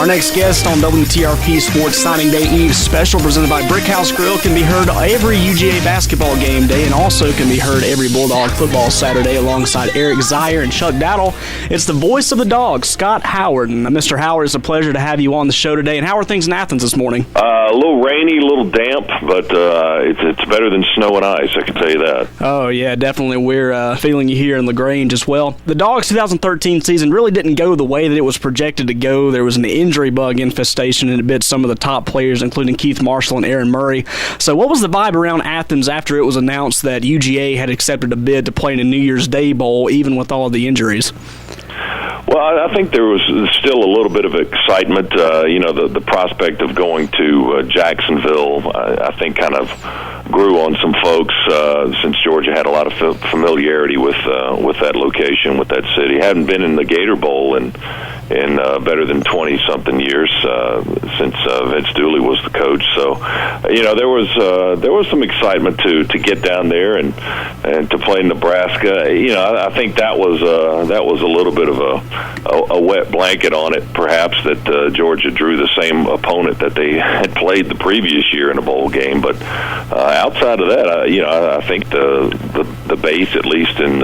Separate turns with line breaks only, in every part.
Our next guest on WTRP Sports Signing Day Eve special presented by Brickhouse Grill can be heard every UGA basketball game day and also can be heard every Bulldog football Saturday alongside Eric Zier and Chuck Dowdle. It's the voice of the Dogs, Scott Howard. And Mr. Howard, it's a pleasure to have you on the show today. And how are things in Athens this morning?
A little rainy, a little damp, but it's better than snow and ice, I can tell you that.
Oh, yeah, definitely. We're feeling you here in LaGrange as well. The Dogs' 2013 season really didn't go the way that it was projected to go. There was an injury bug infestation and it bit some of the top players, including Keith Marshall and Aaron Murray. So what was the vibe around Athens after it was announced that UGA had accepted a bid to play in a New Year's Day Bowl, even with all of the injuries?
Well, I think there was still a little bit of excitement. The prospect of going to Jacksonville, I think, kind of grew on some folks since Georgia had a lot of familiarity with that location, with that city. Hadn't been in the Gator Bowl in better than 20-something years since Vince Dooley was the coach. So, there was some excitement to get down there and to play Nebraska. I think that was a little bit of a wet blanket on it, perhaps, that Georgia drew the same opponent that they had played the previous year in a bowl game. But outside of that, I think the base, at least in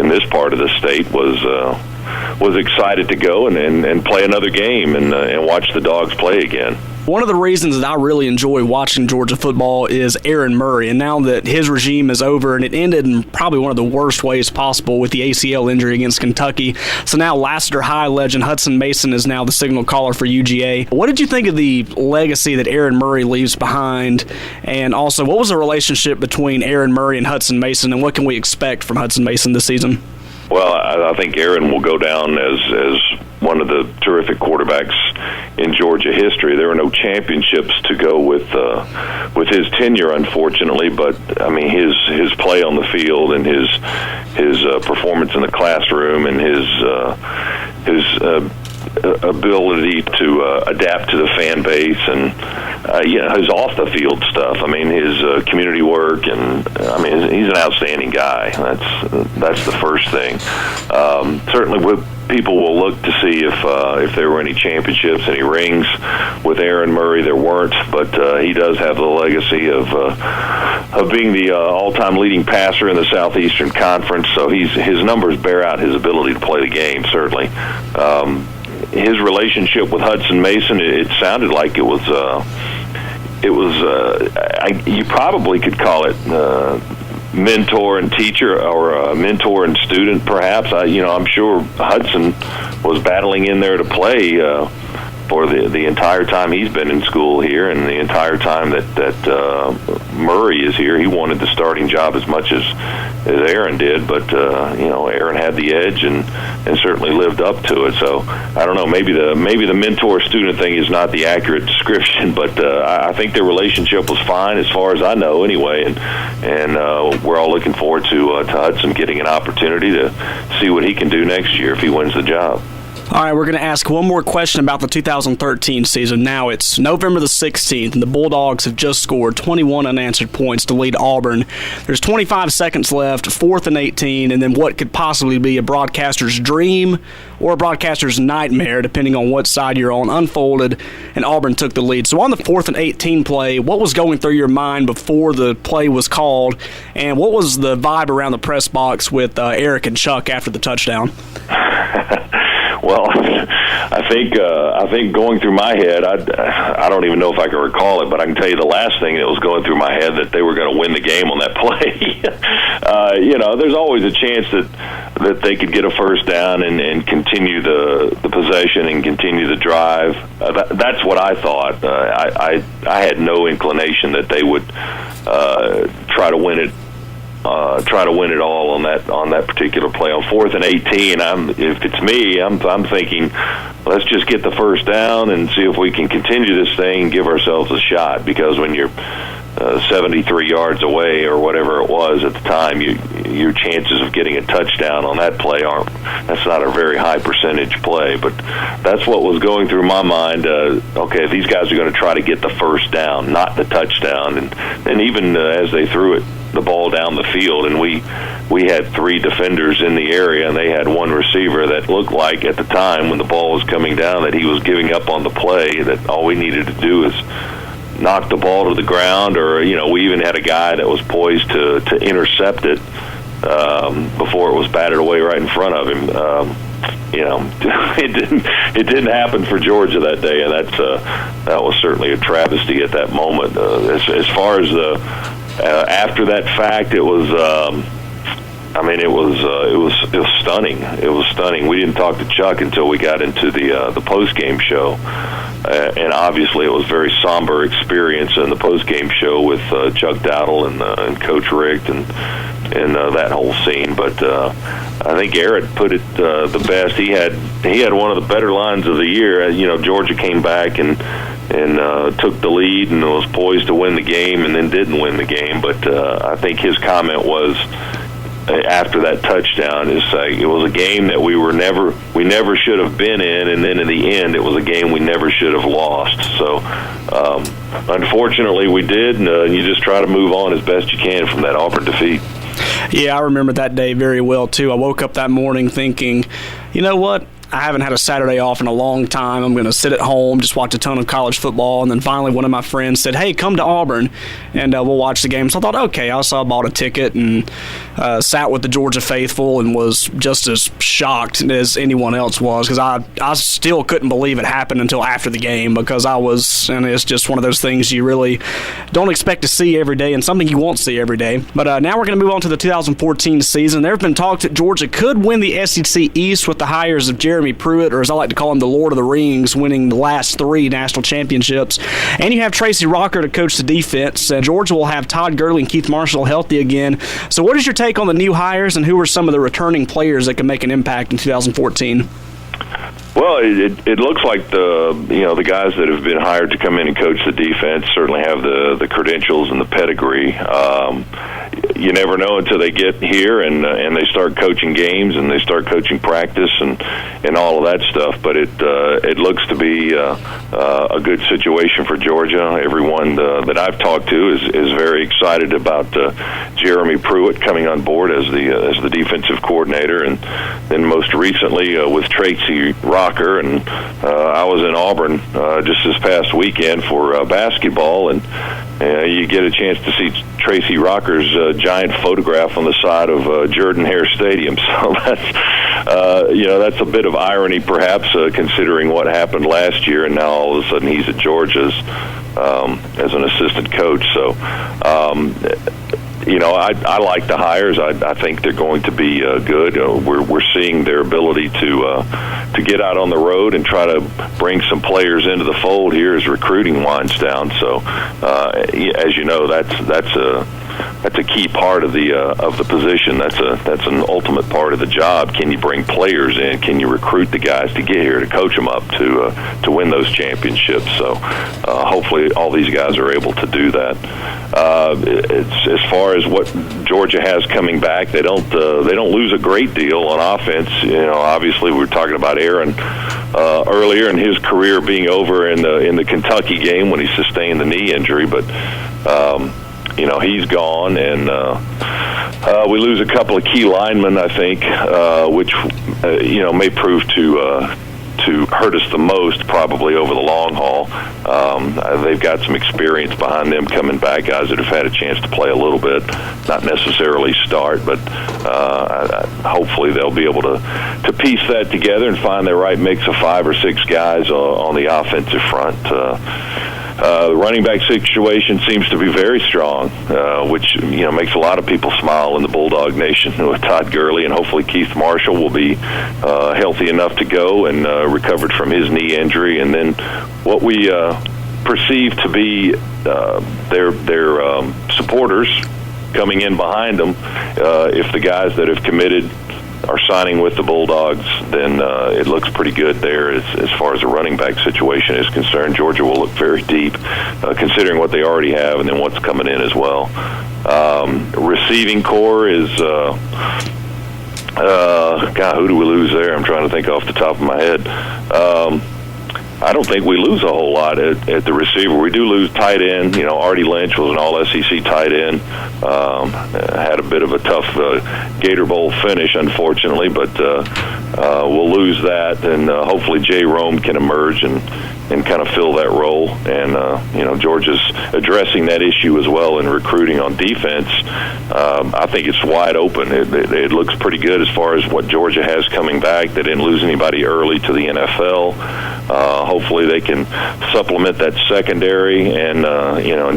this part of the state, was excited to go and play another game and watch the Dogs play again.
One of the reasons that I really enjoy watching Georgia football is Aaron Murray, and now that his regime is over, and it ended in probably one of the worst ways possible with the ACL injury against Kentucky, so now Lassiter High legend Hudson Mason is now the signal caller for UGA. What did you think of the legacy that Aaron Murray leaves behind, and also what was the relationship between Aaron Murray and Hudson Mason, and what can we expect from Hudson Mason this season?
Well, I think Aaron will go down as one of the terrific quarterbacks in Georgia history. There are no championships to go with his tenure, unfortunately. But I mean, his play on the field and his performance in the classroom and his ability to adapt to the fan base and his off the field stuff. I mean, his community work, and I mean, he's an outstanding guy. That's the first thing. Certainly, people will look to see if there were any championships, any rings with Aaron Murray. There weren't, but he does have the legacy of being the all-time leading passer in the Southeastern Conference. So his numbers bear out his ability to play the game. Certainly. His relationship with Hudson Mason, it sounded like it was you probably could call it mentor and teacher, or mentor and student, perhaps. I'm sure Hudson was battling in there to play for the entire time he's been in school here, and the entire time that Murray is here. He wanted the starting job as much as Aaron did, but Aaron had the edge and certainly lived up to it. So I don't know, maybe the mentor student thing is not the accurate description, but I think their relationship was fine as far as I know anyway, and we're all looking forward to Hudson getting an opportunity to see what he can do next year if he wins the job.
All right, we're going to ask one more question about the 2013 season. Now it's November the 16th, and the Bulldogs have just scored 21 unanswered points to lead Auburn. There's 25 seconds left, 4th and 18, and then what could possibly be a broadcaster's dream or a broadcaster's nightmare, depending on what side you're on, unfolded, and Auburn took the lead. So on the 4th and 18 play, what was going through your mind before the play was called, and what was the vibe around the press box with Eric and Chuck after the touchdown?
Well, I think going through my head, I don't even know if I can recall it, but I can tell you the last thing that was going through my head, that they were going to win the game on that play. There's always a chance that they could get a first down and continue the possession and continue the drive. That's what I thought. I had no inclination that they would try to win it all on that particular play. On 4th and 18, if it's me, I'm thinking, let's just get the first down and see if we can continue this thing and give ourselves a shot. Because when you're 73 yards away or whatever it was at the time, your chances of getting a touchdown on that play that's not a very high percentage play. But that's what was going through my mind. Okay, these guys are going to try to get the first down, not the touchdown. And even as they threw the ball down the field, and we had 3 defenders in the area, and they had 1 receiver that looked like at the time when the ball was coming down that he was giving up on the play, that all we needed to do is knock the ball to the ground, or we even had a guy that was poised to intercept it before it was batted away right in front of him. It didn't happen for Georgia that day, and that was certainly a travesty at that moment. As far as after that fact, it was stunning. It was stunning. We didn't talk to Chuck until we got into the post-game show, and obviously it was a very somber experience in the post-game show with Chuck Dowdle and Coach Richt and that whole scene. But I think Aaron put it the best. He had one of the better lines of the year. Georgia came back and took the lead and was poised to win the game, and then didn't win the game. But I think his comment was, after that touchdown, is it was a game that we never should have been in, and then in the end, it was a game we never should have lost. So, unfortunately, we did, and you just try to move on as best you can from that Auburn defeat.
Yeah, I remember that day very well, too. I woke up that morning thinking, you know what? I haven't had a Saturday off in a long time. I'm going to sit at home, just watch a ton of college football. And then finally one of my friends said, hey, come to Auburn, and we'll watch the game. So I thought, okay. I bought a ticket and sat with the Georgia faithful and was just as shocked as anyone else was, because I still couldn't believe it happened until after the game, because and it's just one of those things you really don't expect to see every day and something you won't see every day. But now we're going to move on to the 2014 season. There have been talks that Georgia could win the SEC East with the hires of Jeremy Pruitt, or as I like to call him, the Lord of the Rings, winning the last 3 national championships. And you have Tracy Rocker to coach the defense. Georgia will have Todd Gurley and Keith Marshall healthy again. So what is your take on the new hires, and who are some of the returning players that can make an impact in 2014?
Well, it looks like the guys that have been hired to come in and coach the defense certainly have the credentials and the pedigree. You never know until they get here and they start coaching games and they start coaching practice and all of that stuff. But it looks to be a good situation for Georgia. Everyone that I've talked to is very excited about Jeremy Pruitt coming on board as the defensive coordinator, and then most recently with Tracy Rocker. And I was in Auburn just this past weekend for basketball, and you get a chance to see Tracy Rocker's giant photograph on the side of Jordan-Hare Stadium. So that's a bit of irony, perhaps, considering what happened last year, and now all of a sudden he's at Georgia's as an assistant coach. So, I like the hires. I think they're going to be good. We're seeing their ability to get out on the road and try to bring some players into the fold here as recruiting winds down. So, as you know, that's a key part of the position. That's an ultimate part of the job. Can you bring players in? Can you recruit the guys to get here, to coach them up to win those championships? So hopefully all these guys are able to do that. It's as far as what Georgia has coming back, they don't lose a great deal on offense. Obviously we were talking about Aaron earlier and his career being over in the Kentucky game when he sustained the knee injury, but he's gone, and we lose a couple of key linemen, I think, which may prove to hurt us the most, probably over the long haul. They've got some experience behind them coming back, guys that have had a chance to play a little bit, not necessarily start, but hopefully they'll be able to piece that together and find their right mix of 5 or 6 guys on the offensive front. The running back situation seems to be very strong, which makes a lot of people smile in the Bulldog Nation with Todd Gurley, and hopefully Keith Marshall will be healthy enough to go and recovered from his knee injury. And then what we perceive to be their supporters coming in behind them, if the guys that have committed are signing with the Bulldogs, then it looks pretty good there as far as the running back situation is concerned. Georgia will look very deep, considering what they already have and then what's coming in as well. Receiving core is, God, who do we lose there? I'm trying to think off the top of my head. I don't think we lose a whole lot at the receiver. We do lose tight end. Artie Lynch was an all-SEC tight end. Had a bit of a tough Gator Bowl finish, unfortunately, but we'll lose that, and hopefully Jay Rome can emerge and kind of fill that role. And, Georgia's addressing that issue as well in recruiting on defense. I think it's wide open. It looks pretty good as far as what Georgia has coming back. They didn't lose anybody early to the NFL. Hopefully they can supplement that secondary, and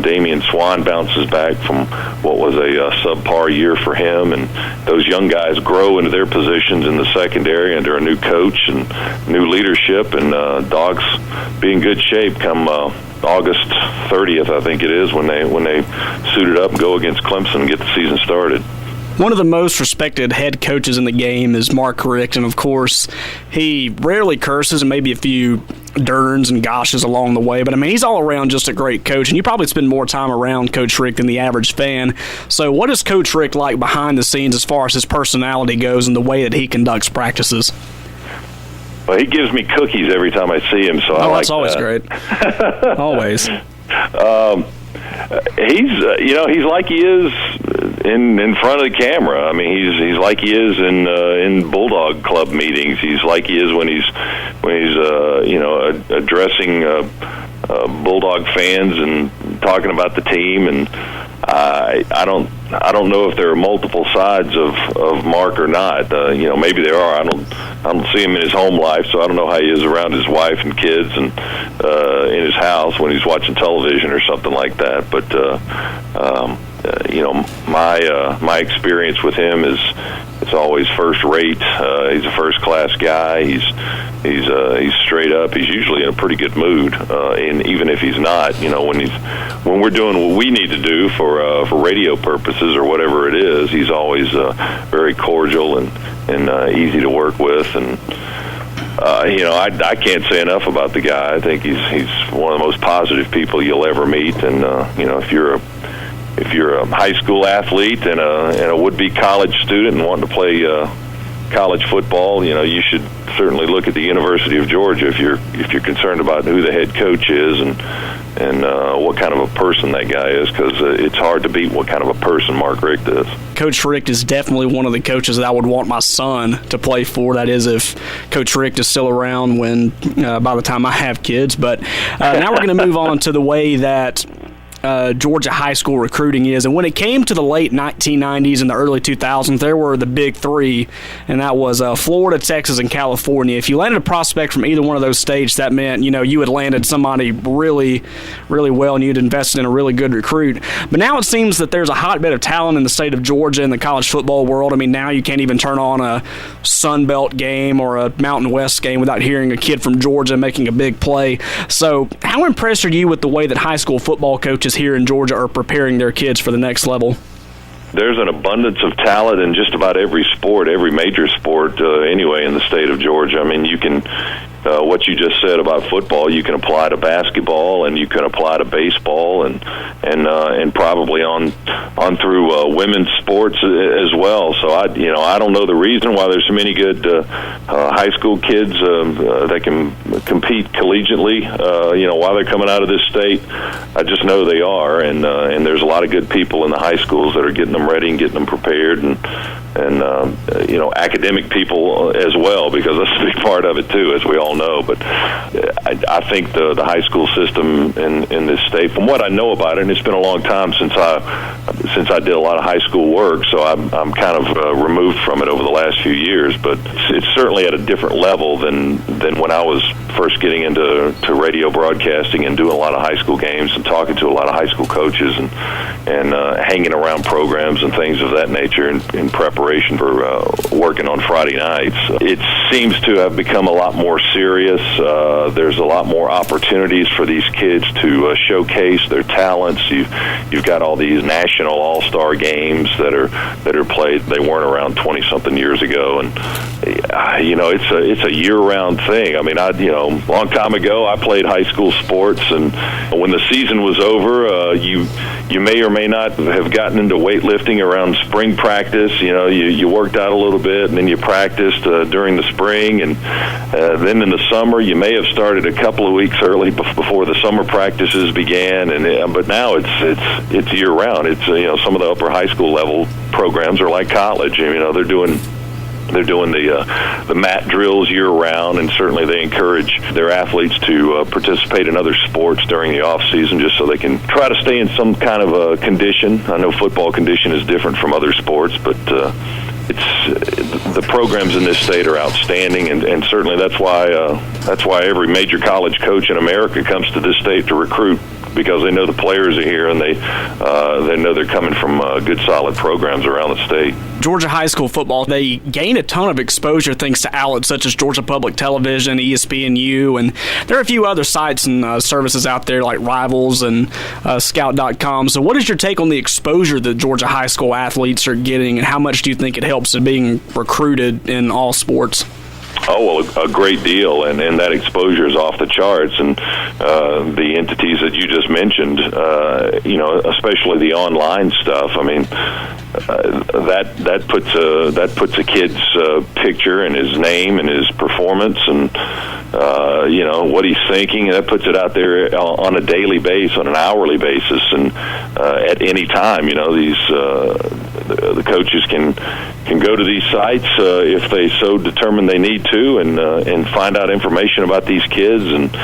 Damian Swan bounces back from what was a subpar year for him, and those young guys grow into their positions in the secondary under a new coach and new leadership, and Dogs be in good shape come August 30th, I think it is, when they suit it up and go against Clemson and get the season started.
One of the most respected head coaches in the game is Mark Richt, and of course, he rarely curses, and maybe a few derns and goshes along the way, but he's all around just a great coach, and you probably spend more time around Coach Richt than the average fan. So what is Coach Richt like behind the scenes as far as his personality goes and the way that he conducts practices?
Well, he gives me cookies every time I see him, so I like
that's always
that.
Great. Always.
He's like he is in front of the camera. He's like he is in Bulldog Club meetings. He's like he is when he's addressing Bulldog fans and talking about the team. And I don't know if there are multiple sides of Mark or not. Maybe there are. I don't see him in his home life, so I don't know how he is around his wife and kids and in his house when he's watching television or something like that. But my experience with him is it's always first rate. He's a first class guy. He's straight up. He's usually in a pretty good mood, and even if he's not, when we're doing what we need to do for radio purposes or whatever it is, he's always very cordial and easy to work with. And I can't say enough about the guy. I think he's one of the most positive people you'll ever meet. And if you're a high school athlete and a would-be college student and wanting to play college football, you should certainly look at the University of Georgia if you're concerned about who the head coach is and what kind of a person that guy is, because it's hard to beat what kind of a person Mark Richt is.
Coach Richt is definitely one of the coaches that I would want my son to play for. That is, if Coach Richt is still around by the time I have kids. But now we're going to move on to the way that Georgia high school recruiting is. And when it came to the late 1990s and the early 2000s, there were the big three, and that was Florida, Texas, and California. If you landed a prospect from either one of those states, that meant, you had landed somebody really, really well, and you'd invested in a really good recruit. But now it seems that there's a hotbed of talent in the state of Georgia in the college football world. Now you can't even turn on a Sun Belt game or a Mountain West game without hearing a kid from Georgia making a big play. So how impressed are you with the way that high school football coaches here in Georgia are preparing their kids for the next level?
There's an abundance of talent in just about every sport, every major sport, anyway, in the state of Georgia. You can, what you just said about football, you can apply to basketball, and you can apply to baseball, and probably on through women's sports as well. So I don't know the reason why there's so many good high school kids that can compete collegiately. While they're coming out of this state, I just know they are, and there's a lot of good people in the high schools that are getting them ready and getting them prepared, and academic people as well, because that's a big part of it too, as we all know. But I think the high school system in this state, from what I know about it, and it's been a long time since I did a lot of high school work, so I'm kind of removed from it over the last few years. But it's certainly at a different level than when I was first getting into radio broadcasting and doing a lot of high school games and talking to a lot of high school coaches and hanging around programs and things of that nature in preparation for working on Friday nights. It's seems to have become a lot more serious. There's a lot more opportunities for these kids to showcase their talents. You've got all these national all-star games that are played. They weren't around 20-something years ago, and it's a year-round thing. I mean, a long time ago, I played high school sports, and when the season was over, you may or may not have gotten into weightlifting around spring practice. You worked out a little bit, and then you practiced during the spring, and then in the summer, you may have started a couple of weeks early before the summer practices began. But now it's year-round. It's some of the upper high school level programs are like college. They're doing the mat drills year-round, and certainly they encourage their athletes to participate in other sports during the off-season just so they can try to stay in some kind of a condition. I know football condition is different from other sports, but the programs in this state are outstanding, and certainly that's why every major college coach in America comes to this state to recruit, because they know the players are here, and they know they're coming from good, solid programs around the state.
Georgia high school football, they gain a ton of exposure thanks to outlets such as Georgia Public Television, ESPNU, and there are a few other sites and services out there like Rivals and Scout.com. So what is your take on the exposure that Georgia high school athletes are getting, and how much do you think it helps in being recruited in all sports?
Oh, well, a great deal, and that exposure is off the charts. And the entities that you just mentioned, especially the online stuff. I mean, that puts a kid's picture and his name and his performance and what he's thinking, and that puts it out there on a daily basis, on an hourly basis, and at any time. The coaches can go to these sites if they so determine they need to, and find out information about these kids. And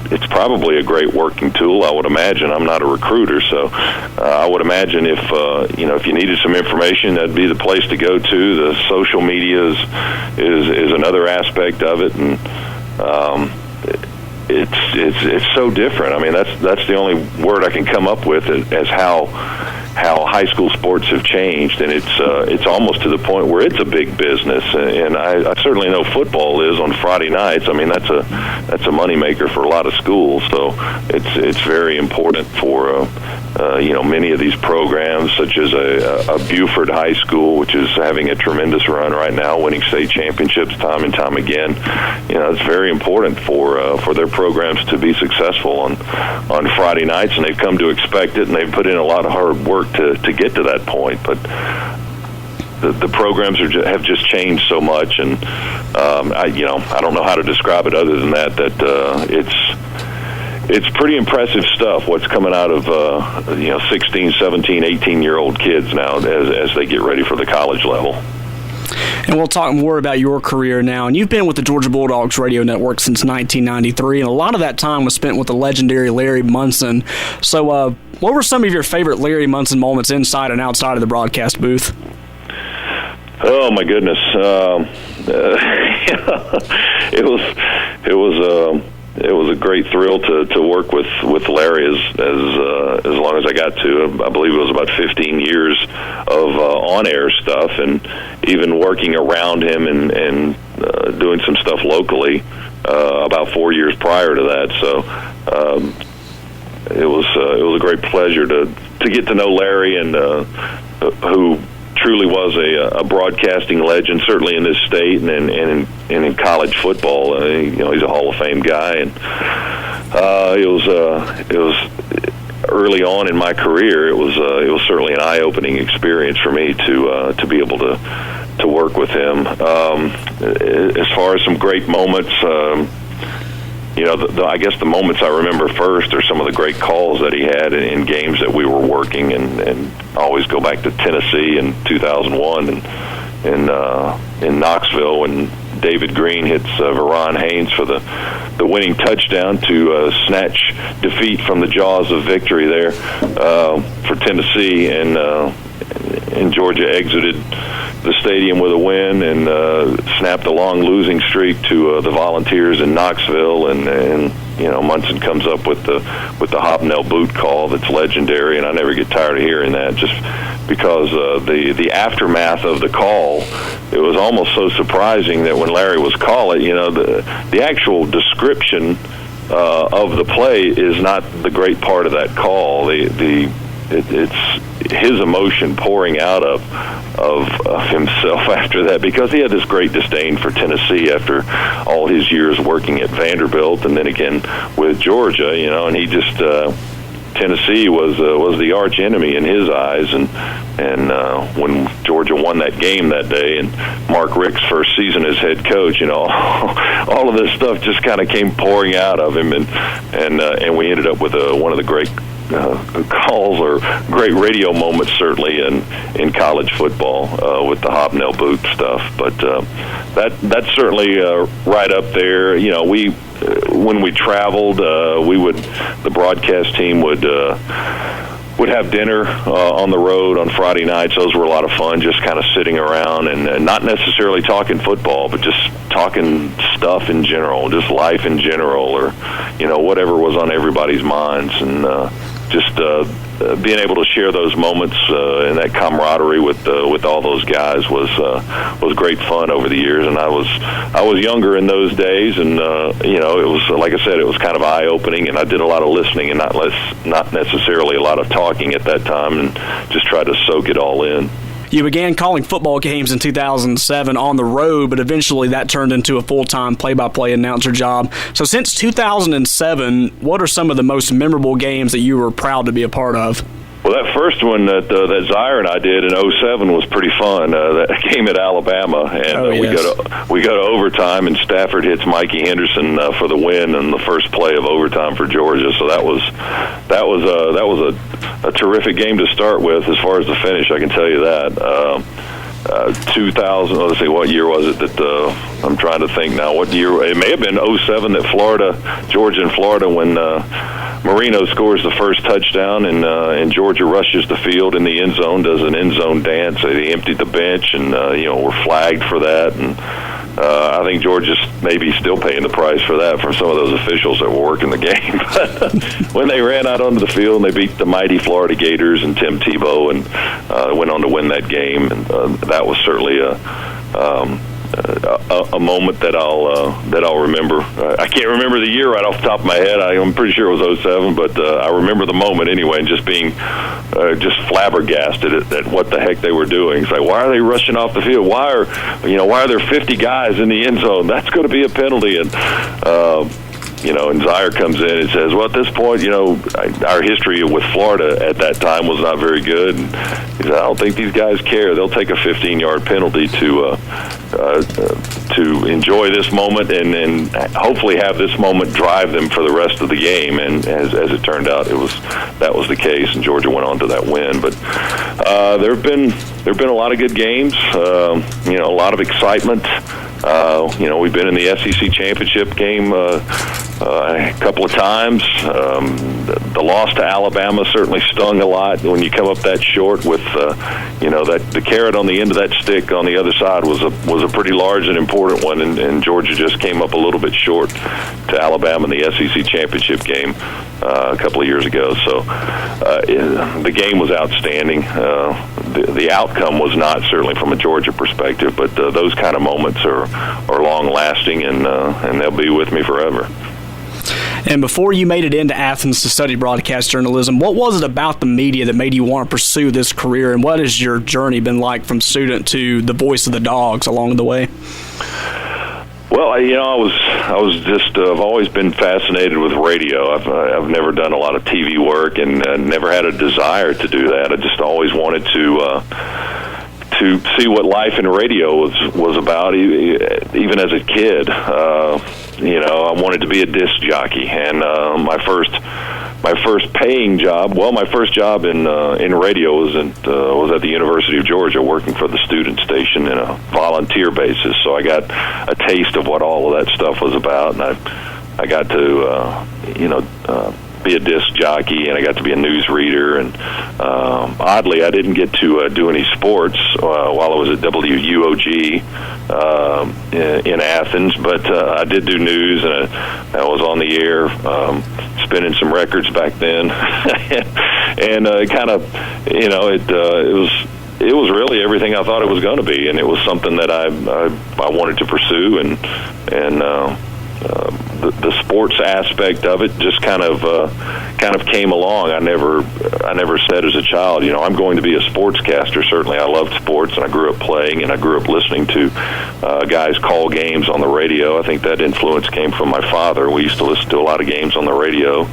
it's probably a great working tool, I would imagine. I'm not a recruiter, so I would imagine if you needed some information, that'd be the place to go to. The social media is another aspect of it, and it's so different. I mean, that's the only word I can come up with as how high school sports have changed, and it's almost to the point where it's a big business. And I certainly know football is on Friday nights. I mean, that's a moneymaker for a lot of schools. So it's very important for many of these programs, such as a Buford High School, which is having a tremendous run right now, winning state championships time and time again. It's very important for their programs to be successful on Friday nights, and they've come to expect it, and they've put in a lot of hard work to get to that point. But the programs have just changed so much, and I don't know how to describe it other than that it's pretty impressive stuff what's coming out of 16, 17, 18-year-old kids now as they get ready for the college level.
And we'll talk more about your career now. And you've been with the Georgia Bulldogs radio network since 1993, and a lot of that time was spent with the legendary Larry Munson. So what were some of your favorite Larry Munson moments inside and outside of the broadcast booth?
Oh, my goodness. It was a great thrill to work with Larry as long as I got to. I believe it was about 15 years of on-air stuff, and even working around him and doing some stuff locally about 4 years prior to that. So it was a great pleasure to get to know Larry, and who truly was a broadcasting legend, certainly in this state and in college football. He's a Hall of Fame guy, and it was early on in my career. It was certainly an eye-opening experience for me to be able to work with him. As far as some great moments. I guess the moments I remember first are some of the great calls that he had in games that we were working, and I always go back to Tennessee in 2001 and in Knoxville when David Green hits Veron Haynes for the winning touchdown to snatch defeat from the jaws of victory there for Tennessee, and Georgia exited the stadium with a win and snapped a long losing streak to the Volunteers in Knoxville, and Munson comes up with the hobnail boot call that's legendary, and I never get tired of hearing that. Just because the aftermath of the call, it was almost so surprising that when Larry was calling, the actual description of the play is not the great part of that call. It's his emotion pouring out of himself after that, because he had this great disdain for Tennessee after all his years working at Vanderbilt and then again with Georgia, and he just Tennessee was the arch enemy in his eyes, and when Georgia won that game that day and Mark Richt's first season as head coach, all of this stuff just kind of came pouring out of him, and we ended up with one of the great calls or great radio moments, certainly in college football, with the Hobnail boot stuff. But that's certainly right up there. When we traveled, the broadcast team would have dinner on the road on Friday nights. Those were a lot of fun, just kind of sitting around and not necessarily talking football, but just talking stuff in general, just life in general, or whatever was on everybody's minds, and just being able to share those moments and that camaraderie with all those guys was great fun over the years. And I was younger in those days, and it was, like I said, it was kind of eye opening, and I did a lot of listening and not necessarily a lot of talking at that time, and just tried to soak it all in.
You began calling football games in 2007 on the road, but eventually that turned into a full-time play-by-play announcer job. So since 2007, what are some of the most memorable games that you were proud to be a part of?
Well, that first one that Zaire and I did in 2007 was pretty fun. That game at Alabama, and we go to overtime, and Stafford hits Mikey Henderson for the win in the first play of overtime for Georgia. So that was a terrific game to start with. As far as the finish, I can tell you that. 2000, let's see, what year was it that, I'm trying to think now, what year, it may have been 2007 that Georgia and Florida, when Marino scores the first touchdown, and Georgia rushes the field in the end zone, does an end zone dance. They emptied the bench, and were flagged for that, and I think Georgia's maybe still paying the price for that from some of those officials that were working the game. When they ran out onto the field and they beat the mighty Florida Gators and Tim Tebow, and went on to win that game, and that was certainly a moment that I'll remember. I can't remember the year right off the top of my head. I'm pretty sure it was 2007, but I remember the moment anyway, and just being just flabbergasted at what the heck they were doing. It's like, why are they rushing off the field? Why are there 50 guys in the end zone? That's going to be a penalty. And and Zaire comes in and says, well, at this point, our history with Florida at that time was not very good. And he said, I don't think these guys care. They'll take a 15-yard penalty to enjoy this moment and hopefully have this moment drive them for the rest of the game. And as it turned out, that was the case, and Georgia went on to that win. But there have been a lot of good games, a lot of excitement. We've been in the SEC championship game a couple of times. The loss to Alabama certainly stung a lot when you come up that short with, that the carrot on the end of that stick on the other side was a pretty large and important one, and Georgia just came up a little bit short to Alabama in the SEC championship game a couple of years ago. So the game was outstanding. The outcome was not, certainly from a Georgia perspective, but those kind of moments are long-lasting, and they'll be with me forever.
And before you made it into Athens to study broadcast journalism, what was it about the media that made you want to pursue this career, and what has your journey been like from student to the voice of the Dogs along the way?
Well, I've always been fascinated with radio. I've never done a lot of TV work, and never had a desire to do that. I just always wanted to see what life in radio was about, even as a kid. I wanted to be a disc jockey, and my first paying job, my first job in radio was at the University of Georgia, working for the student station in a volunteer basis. So I got a taste of what all of that stuff was about, and I got to be a disc jockey, and I got to be a news reader. And oddly, I didn't get to do any sports while I was at WUOG in Athens, but I did do news, and I was on the air spinning some records back then. and it kind of, it was really everything I thought it was going to be, and it was something that I wanted to pursue, and the sports aspect of it just kind of came along. I never said as a child, I'm going to be a sportscaster. Certainly, I loved sports, and I grew up playing, and I grew up listening to guys call games on the radio. I think that influence came from my father. We used to listen to a lot of games on the radio.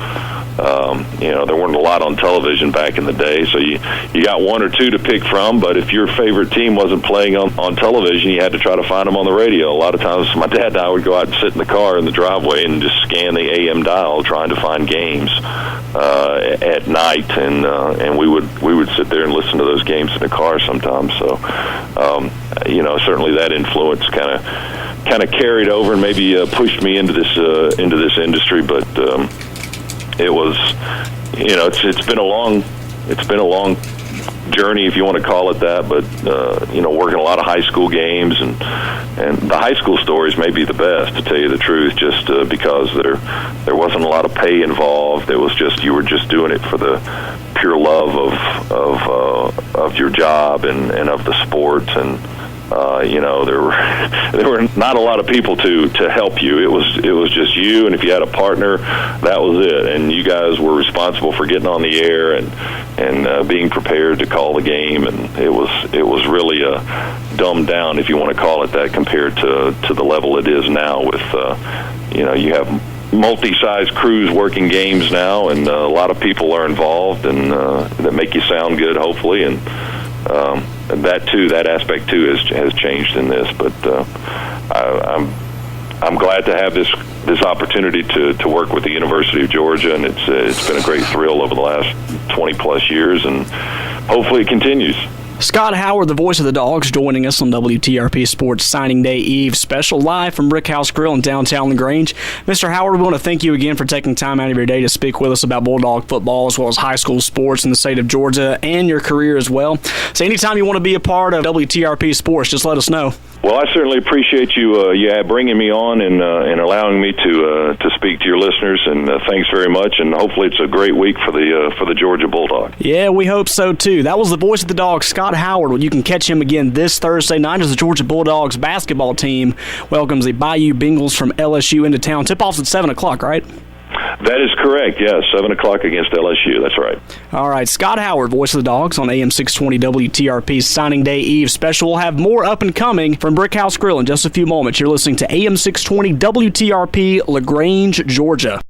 There weren't a lot on television back in the day, so you got one or two to pick from, but if your favorite team wasn't playing on television, you had to try to find them on the radio. A lot of times my dad and I would go out and sit in the car in the driveway and just scan the AM dial trying to find games at night, and we would sit there and listen to those games in the car sometimes. So certainly that influence kind of carried over and maybe pushed me into this industry, but it was, it's been a long journey, if you want to call it that, but working a lot of high school games, and the high school stories may be the best, to tell you the truth, just because there wasn't a lot of pay involved. It was just, you were just doing it for the pure love of your job and of the sport, and there were not a lot of people to help you. It was just you, and if you had a partner, that was it. And you guys were responsible for getting on the air and being prepared to call the game. And it was really dumbed down, if you want to call it that, compared to the level it is now. With you have multi-size crews working games now, and a lot of people are involved, and that make you sound good, hopefully, and that aspect too has changed in this. But I'm glad to have this opportunity to work with the University of Georgia, and it's been a great thrill over the last 20 plus years, and hopefully it continues.
Scott Howard, the voice of the Dogs, joining us on WTRP Sports Signing Day Eve special, live from Brickhouse Grill in downtown LaGrange. Mr. Howard, we want to thank you again for taking time out of your day to speak with us about Bulldog football as well as high school sports in the state of Georgia and your career as well. So anytime you want to be a part of WTRP Sports, just let us know.
Well, I certainly appreciate you bringing me on and allowing me to speak to your listeners, and thanks very much, and hopefully it's a great week for the Georgia Bulldog.
Yeah, we hope so too. That was the voice of the Dogs, Scott Howard. You can catch him again this Thursday night as the Georgia Bulldogs basketball team welcomes the Bayou Bengals from LSU into town. Tip-off's at 7 o'clock, right?
That is correct, yes. 7 o'clock against LSU, that's right. All
right, Scott Howard, voice of the Dogs on AM 620 WTRP's Signing Day Eve special. We'll have more up and coming from Brickhouse Grill in just a few moments. You're listening to AM 620 WTRP, LaGrange, Georgia.